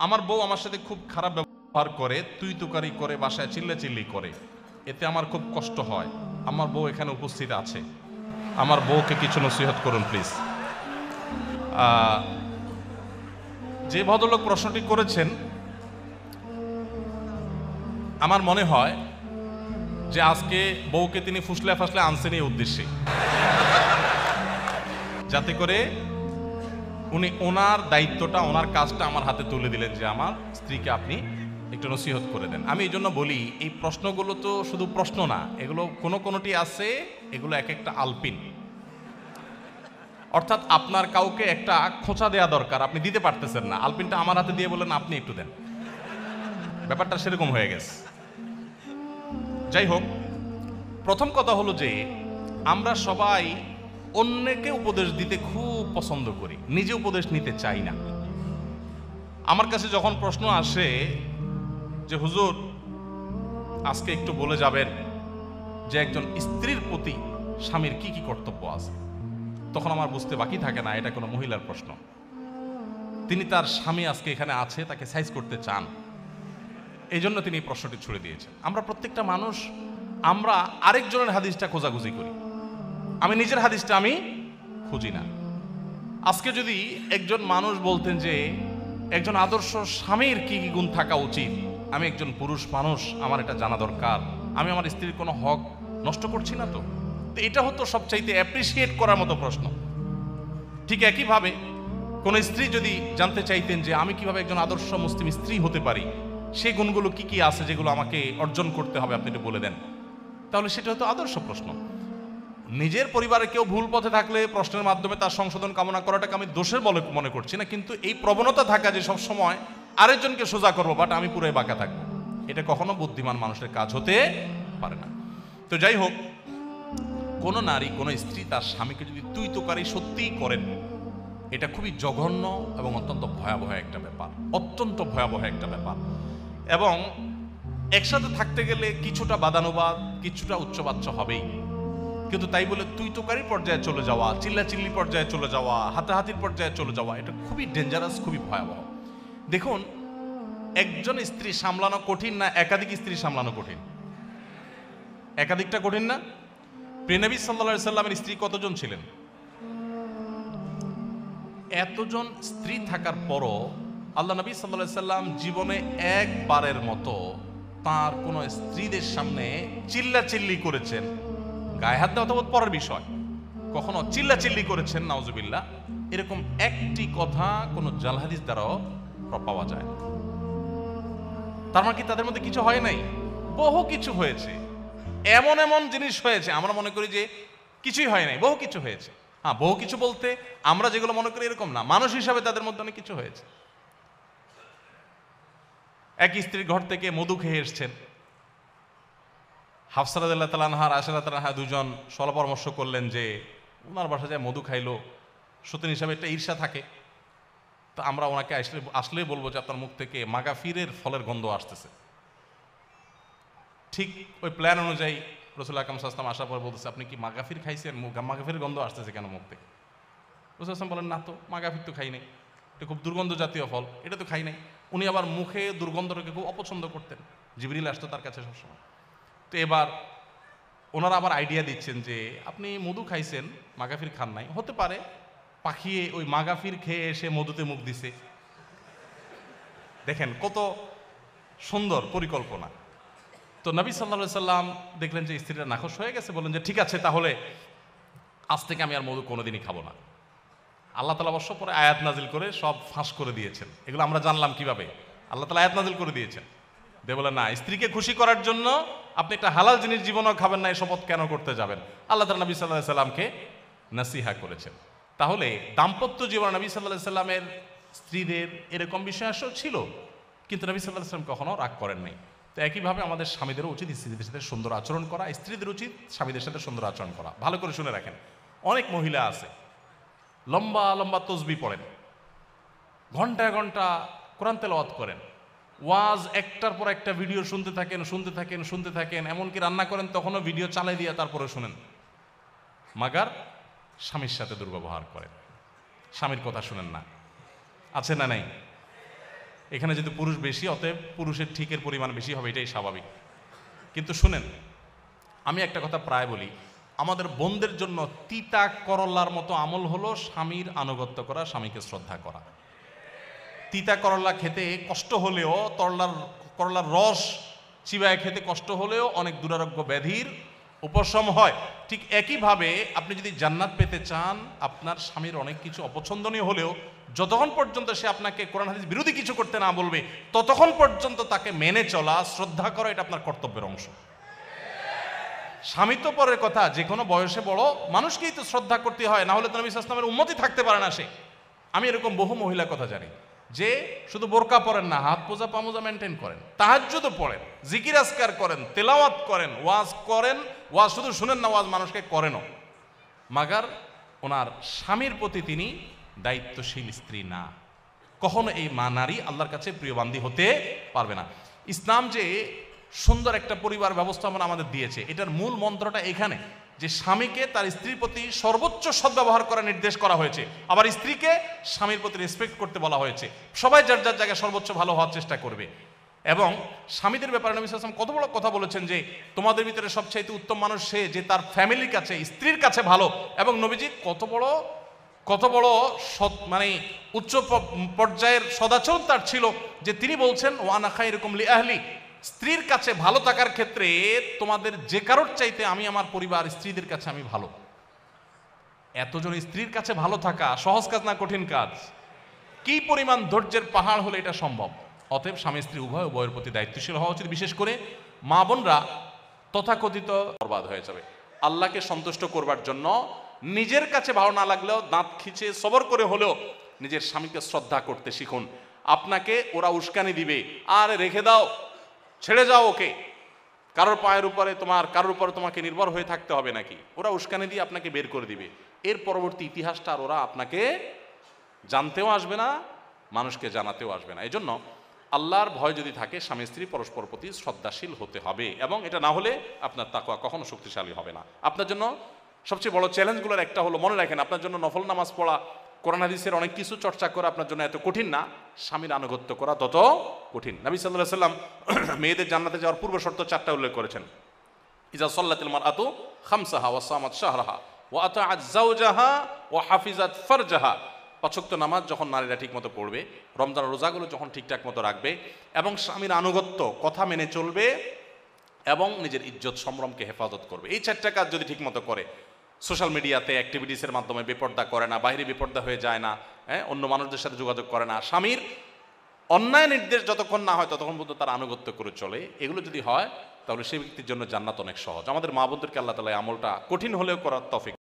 আমার বউ আমার সাথে খুব খারাপ ব্যবহার করে, তুই তুকারি করে, বাসায় চিল্লাচিল্লি করে, এতে আমার খুব কষ্ট হয়। আমার বউ এখানে উপস্থিত আছে, আমার বউকে কিছু নসিহত করুন প্লিজ। যে ভদ্রলোক প্রশ্নটি করেছেন, আমার মনে হয় যে আজকে বউকে তিনি ফুসলে ফাসলে আনছেন এই উদ্দেশ্যে, যাতে করে উনি ওনার দায়িত্বটা, ওনার কাজটা আমার হাতে তুলে দিলেন যে আমার স্ত্রীকে আপনি একটু নসিহত করে দেন। আমি এই জন্য বলি, এই প্রশ্নগুলো তো শুধু প্রশ্ন না, এগুলো কোনোটি আছে, এগুলো এক একটা আলপিন। অর্থাৎ আপনার কাউকে একটা খোঁচা দেওয়া দরকার, আপনি দিতে পারতেছেন না, আলপিনটা আমার হাতে দিয়ে বলেন আপনি একটু দেন, ব্যাপারটা সেরকম হয়ে গেছে। যাই হোক, প্রথম কথা হলো যে আমরা সবাই অন্যকে উপদেশ দিতে খুব পছন্দ করি, নিজে উপদেশ নিতে চাই না। আমার কাছে যখন প্রশ্ন আসে যে হুজুর আজকে একটু বলে যাবেন যে একজন স্ত্রীর প্রতি স্বামীর কি কি কর্তব্য আছে, তখন আমার বুঝতে বাকি থাকে না এটা কোনো মহিলার প্রশ্ন। তিনি তার স্বামী আজকে এখানে আছে, তাকে সাইজ করতে চান, এই জন্য তিনি এই প্রশ্নটি ছুড়ে দিয়েছেন। আমরা প্রত্যেকটা মানুষ আমরা আরেকজনের হাদিসটা খোঁজাখুঁজি করি, আমি নিজের হাদিসটা আমি খুঁজি না। আজকে যদি একজন মানুষ বলতেন যে একজন আদর্শ স্বামীর কি কি গুণ থাকা উচিত, আমি একজন পুরুষ মানুষ, আমার এটা জানা দরকার, আমি আমার স্ত্রীর কোনো হক নষ্ট করছি না তো, এটা হতো সবচাইতে অ্যাপ্রিসিয়েট করার মতো প্রশ্ন। ঠিক একইভাবে কোন স্ত্রী যদি জানতে চাইতেন যে আমি কিভাবে একজন আদর্শ মুসলিম স্ত্রী হতে পারি, সেই গুণগুলো কি কি আছে যেগুলো আমাকে অর্জন করতে হবে, আপনি একটু বলে দেন, তাহলে সেটা হতো আদর্শ প্রশ্ন। নিজের পরিবারে কেউ ভুল পথে থাকলে প্রশ্নের মাধ্যমে তার সংশোধন কামনা করাটাকে আমি দোষের বলে মনে করছি না, কিন্তু এই প্রবণতা থাকা যে সব সময় আরেকজনকে সোজা করবো বাট আমি পুরোই বাঁকা থাকবো, এটা কখনো বুদ্ধিমান মানুষের কাজ হতে পারে না। তো যাই হোক, কোন নারী, কোন স্ত্রী তার স্বামীকে যদি তুই তোকারি সত্যিই করেন, এটা খুবই জঘন্য এবং অত্যন্ত ভয়াবহ একটা ব্যাপার, অত্যন্ত ভয়াবহ একটা ব্যাপার। এবং একসাথে থাকতে গেলে কিছুটা বাদানুবাদ, কিছুটা উচ্চবাচ্য হবেই, কিন্তু তাই বলে তুই তোকারি পর্যায়ে চলে যাওয়া, চিল্লাচিল্লি পর্যায়ে চলে যাওয়া, হাতাহাতির পর্যায়ে চলে যাওয়া, এটা খুবই ডেঞ্জারাস, খুবই ভয়াবহ। দেখুন, একজন স্ত্রী সামলানো কঠিন না একাধিক স্ত্রী সামলানো কঠিন? একাধিকটা কঠিন না? প্রিয়নবী সাল্লাল্লাহু আলাইহি সাল্লামের স্ত্রী কতজন ছিলেন? এতজন স্ত্রী থাকার পরও আল্লাহ নবী সাল্লাল্লাহু আলাইহি সাল্লাম জীবনে একবারের মতো তার কোন স্ত্রীদের সামনে চিল্লাচিল্লি করেছেন, গায়ে হাত দেওয়া তো পরের বিষয়, কখনো চিল্লাচিল্লি করেছেন নাউজুবিল্লাহ, এরকম একটি কথা কোন জাল হাদিস দ্বারাও পাওয়া যায় না। তার মানে কি তাদের মধ্যে কিছু হয় নাই? বহু কিছু হয়েছে, এমন এমন জিনিস হয়েছে আমরা মনে করি যে কিছুই হয় নাই, বহু কিছু হয়েছে। হ্যাঁ, বহু কিছু বলতে আমরা যেগুলো মনে করি এরকম না, মানুষ হিসাবে তাদের মধ্যে অনেক কিছু হয়েছে। এক স্ত্রীর ঘর থেকে মধু খেয়ে এসছেন, হাফসা রাদিয়াল্লাহু তাআলা আনহা, আয়েশা রাদিয়াল্লাহু আনহা দুজন সলা পরামর্শ করলেন যে ওনার বাসায় যায় মধু খাইলো, সতীন হিসাবে একটা ঈর্ষা থাকে, তো আমরা ওনাকে আসলেই বলবো যে আপনার মুখ থেকে মাগাফিরের ফলের গন্ধ আসতেছে। ঠিক ওই প্ল্যান অনুযায়ী রাসূল আকরাম সাল্লাল্লাহু আলাইহি ওয়াসাল্লাম আসার পর বলতেছে, আপনি কি মাগাফির খাইছেন? মাগাফির গন্ধ আসতেছে কেন মুখ থেকে? রাসূল সাল্লাল্লাহু আলাইহি ওয়াসাল্লাম বলেন, না তো, মাগাফির তো খাই নাই, এটা খুব দুর্গন্ধ জাতীয় ফল, এটা তো খাই নাই। উনি আবার মুখে দুর্গন্ধটাকে খুব অপছন্দ করতেন, জিবরিল আসতো তার কাছে সবসময়। তো এবার ওনারা আবার আইডিয়া দিচ্ছেন যে আপনি মধু খাইছেন, মাগাফির খান নাই, হতে পারে পাখিয়ে ওই মাগাফির খেয়ে এসে মধুতে মুখ দিছে। দেখেন কত সুন্দর পরিকল্পনা। তো নবী সাল্লাল্লাহু আলাইহি সাল্লাম দেখলেন যে স্ত্রীরা নাখোশ হয়ে গেছে, বলেন যে ঠিক আছে, তাহলে আজ থেকে আমি আর মধু কোনোদিনই খাবো না। আল্লাহ তাআলা অবশ্য পরে আয়াত নাজিল করে সব ফাঁস করে দিয়েছেন। এগুলো আমরা জানলাম কিভাবে? আল্লাহ তাআলা আয়াত নাজিল করে দিয়েছেন, দিয়ে বলেন না, স্ত্রীকে খুশি করার জন্য আপনি একটা হালাল জিনিস জীবনেও খাবেন না, এই শপথ কেন করতে যাবেন? আল্লাহ তাআলা নবী সাল্লাল্লাহু আলাইহি সাল্লামকে নাসিহা করেছেন। তাহলে দাম্পত্য জীবন নবী সাল্লাল্লাহু আলাইহি সাল্লামের স্ত্রীদের এরকম বিষয় আসলে ছিল, কিন্তু নবী সাল্লাল্লাহু আলাইহি সাল্লাম কখনো রাগ করেন নাই। তো একইভাবে আমাদের স্বামীদেরও উচিত স্ত্রীদের সাথে সুন্দর আচরণ করা, স্ত্রীদের উচিত স্বামীদের সাথে সুন্দর আচরণ করা। ভালো করে শুনে রাখেন, অনেক মহিলা আছে লম্বা লম্বা তসবিহ পড়েন, ঘন্টায় ঘন্টা কোরআন তেলাওয়াত করেন, ওয়াজ একটার পর একটা ভিডিও শুনতে থাকেন, শুনতে থাকেন, শুনতে থাকেন, এমনকি রান্না করেন তখনও ভিডিও চালাই দিয়ে তারপরে শুনেন, মাগার স্বামীর সাথে দুর্ব্যবহার করেন, স্বামীর কথা শুনেন না। আছে না নাই? এখানে যদি পুরুষ বেশি, অতএব পুরুষের ঠিকের পরিমাণ বেশি হবে, এটাই স্বাভাবিক। কিন্তু শুনেন, আমি একটা কথা প্রায় বলি, আমাদের বোনদের জন্য তিতা করল্লার মতো আমল হলো স্বামীর আনুগত্য করা, স্বামীকে শ্রদ্ধা করা। তিতা করল্লা খেতে কষ্ট হলেও, করলার রস চিবায় খেতে কষ্ট হলেও অনেক দুরারোগ্য ব্যাধির উপশম হয়। ঠিক একইভাবে আপনি যদি জান্নাত পেতে চান, আপনার স্বামীর অনেক কিছু অপছন্দনীয় হলেও যতক্ষণ পর্যন্ত সে আপনাকে কোরআন হাদিস বিরোধী কিছু করতে না বলবে, ততক্ষণ পর্যন্ত তাকে মেনে চলা, শ্রদ্ধা করা, এটা আপনার কর্তব্যের অংশ। স্বামী তো পরের কথা, যে কোনো বয়সে বড় মানুষকেই তো শ্রদ্ধা করতে হয়, না হলে তো নবী সাল্লাল্লাহু আলাইহি ওয়াসাল্লামের উম্মতই থাকতে পারে না সে। আমি এরকম বহু মহিলা কথা জানি যে শুধু বোরকা পরেন না, হাত মোজা পামোজা মেনটেন করেন, তাহাজ্জুদও পড়েন, জিকির আজকার করেন, তেলাওয়াত করেন, ওয়াজ শুধু শুনেন না, ওয়াজ মানুষকে করেনও, মাগার ওনার স্বামীর প্রতি তিনি দায়িত্বশীল স্ত্রী না। কখনো এই মা নারী আল্লাহর কাছে প্রিয় বান্দী হতে পারবে না। ইসলাম যে সুন্দর একটা পরিবার ব্যবস্থাপনা আমাদের দিয়েছে, এটার মূল মন্ত্রটা এখানে যে স্বামীকে তার স্ত্রীর প্রতি সর্বোচ্চ সদ্ব্যবহার করার নির্দেশ করা হয়েছে, আবার স্ত্রীকে স্বামীর প্রতি রেসপেক্ট করতে বলা হয়েছে। সবাই যার যার জায়গায় সর্বোচ্চ ভালো হওয়ার চেষ্টা করবে। এবং স্বামীদের ব্যাপারে নবী সাল্লাল্লাহু আলাইহি ওয়াসাল্লাম কত বড় কথা বলেছেন যে তোমাদের ভিতরে সবচাইতে উত্তম মানুষ সে যে তার ফ্যামিলির কাছে, স্ত্রীর কাছে ভালো। এবং নবীজি কত বড় মানে উচ্চ পর্যায়ের সদাচরণ তার ছিল যে তিনি বলছেন ওয়ানা খায়রুকুম লি আহলি, স্ত্রীর কাছে ভালো থাকার ক্ষেত্রে তোমাদের যে কারোর চাইতে আমি আমার পরিবার, স্ত্রীদের কাছে আমি ভালো। এতজন স্ত্রীর কাছে ভালো থাকা সহজ কাজ না কঠিন কাজ? কি পরিমাণ ধৈর্যের পাহাড় হলে এটা সম্ভব? অতএব স্বামী স্ত্রী উভয়ের প্রতি দায়িত্বশীল হওয়া উচিত। বিশেষ করে মা বোনরা তথাকথিত বরবাদ হয়ে যাবে। আল্লাহকে সন্তুষ্ট করবার জন্য নিজের কাছে ভালো না লাগলেও দাঁত খিচে সবর করে হলেও নিজের স্বামীকে শ্রদ্ধা করতে শিখুন। আপনাকে ওরা উস্কানি দিবে, আর রেখে দাও, ছেড়ে যাও ওকে, কারোর উপরে তোমাকে নির্ভর হয়ে থাকতে হবে নাকি? ওরা উস্কানি দিয়ে আপনাকে বের করে দিবে। এর পরবর্তী ইতিহাসটা আর ওরা আপনাকে জানতেও আসবে না, মানুষকে জানাতেও আসবে না। এই জন্য আল্লাহর ভয় যদি থাকে, স্বামী স্ত্রী পরস্পর প্রতি শ্রদ্ধাশীল হতে হবে, এবং এটা না হলে আপনার তাকওয়া কখনো শক্তিশালী হবে না। আপনার জন্য সবচেয়ে বড় চ্যালেঞ্জগুলোর একটা হলো, মনে রাখেন, আপনার জন্য নফল নামাজ পড়া, কোরআন হাদিসের অনেক কিছু চর্চা করা আপনার জন্য এত কঠিন না, স্বামীর আনুগত্য করা তত কঠিন। নবী সাল্লাল্লাহু আলাইহি ওয়াসাল্লাম মেয়েদের জান্নাতে যাওয়ার পূর্ব শর্ত 4টা উল্লেখ করেছেন। ইজা সাল্লাতিল মারআতু খামসাহা ওয়া সামাত শাহরাহা ওয়া আতাআত যাওজাহা ওয়া হাফিজাত ফারজাহা। 5 ওয়াক্ত নামাজ যখন নারীরা ঠিকমতো পড়বে, রমজান রোজাগুলো যখন ঠিকঠাক মতো রাখবে, এবং স্বামীর আনুগত্য, কথা মেনে চলবে, এবং নিজের ইজ্জত সম্ভ্রমকে হেফাজত করবে, এই 4টা কাজ যদি ঠিকমতো করে, সোশ্যাল মিডিয়াতে অ্যাক্টিভিটিসের মাধ্যমে বেপর্দা করে না, বাইরে বেপর্দা হয়ে যায় না, অন্য মানুষদের সাথে যোগাযোগ করে না, স্বামীর অন্যায় নির্দেশ যতক্ষণ না হয় ততক্ষণ পর্যন্ত তার আনুগত্য করে চলে, এগুলো যদি হয় তাহলে সেই ব্যক্তির জন্য জান্নাত অনেক সহজ। আমাদের মা বোনদেরকে আল্লাহ তাআলা আমলটা কঠিন হলেও করার তৌফিক